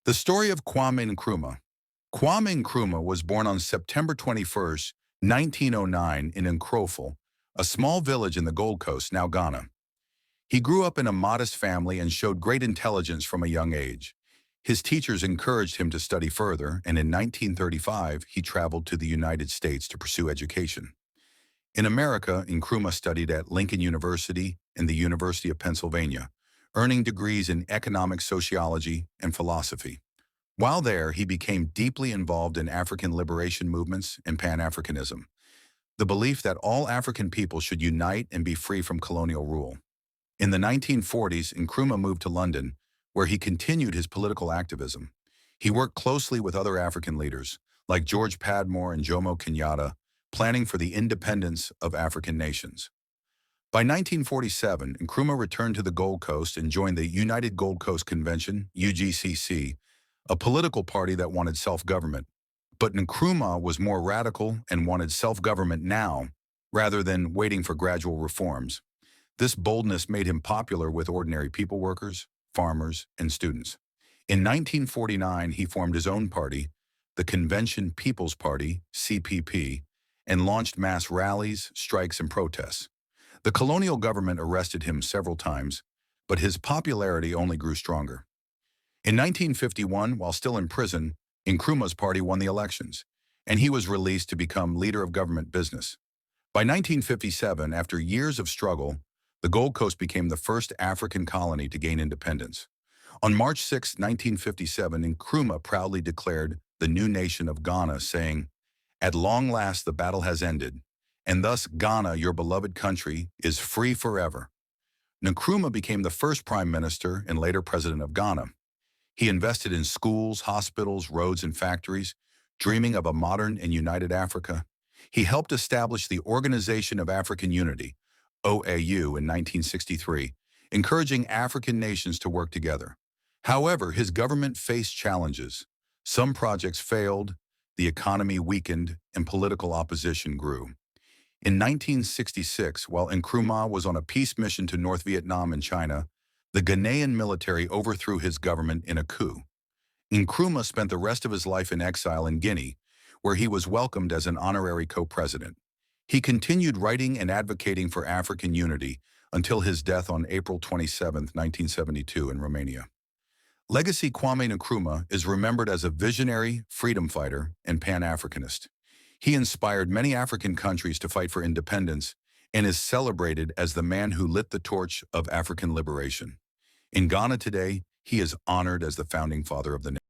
The story of Kwame Nkrumah. Kwame Nkrumah was born on September 21, 1909 in Nkrumahthe, a small village in the Gold Coast, now Ghana. He grew up in a modest family and showed great intelligence from a young age. His teachers encouraged him to study further, and in 1935, he traveled to the United States to pursue education. In America, Nkrumah studied at Lincoln University and the University of Pennsylvania, earning degrees in economic sociology and philosophy. While there, he became deeply involved in African liberation movements and Pan-Africanism, the belief that all African people should unite and be free from colonial rule. In the 1940s, Nkrumah moved to London, where he continued his political activism. He worked closely with other African leaders, like George Padmore and Jomo Kenyatta, planning for the independence of African nations. By 1947, Nkrumah returned to the Gold Coast and joined the United Gold Coast Convention, UGCC, a political party that wanted self-government. But Nkrumah was more radical and wanted self-government now, rather than waiting for gradual reforms. This boldness made him popular with ordinary people workers, farmers, and students. In 1949, he formed his own party, the Convention People's Party, CPP, and launched mass rallies, strikes, and protests. The colonial government arrested him several times, but his popularity only grew stronger. In 1951, while still in prison, Nkrumah's party won the elections, and he was released to become leader of government business. By 1957, after years of struggle, the Gold Coast became the first African colony to gain independence. On March 6, 1957, Nkrumah proudly declared the new nation of Ghana, saying, "At long last the battle has ended, and thus Ghana, your beloved country, is free forever." Nkrumah became the first prime minister and later president of Ghana. He invested in schools, hospitals, roads, and factories, dreaming of a modern and united Africa. He helped establish the Organization of African Unity, OAU, in 1963, encouraging African nations to work together. However, his government faced challenges. Some projects failed, the economy weakened, and political opposition grew. In 1966, while Nkrumah was on a peace mission to North Vietnam and China, the Ghanaian military overthrew his government in a coup. Nkrumah spent the rest of his life in exile in Guinea, where he was welcomed as an honorary co-president. He continued writing and advocating for African unity until his death on April 27, 1972, in Romania. Legacy Kwame Nkrumah is remembered as a visionary, freedom fighter, and Pan-Africanist. He inspired many African countries to fight for independence and is celebrated as the man who lit the torch of African liberation. In Ghana today, he is honored as the founding father of the nation.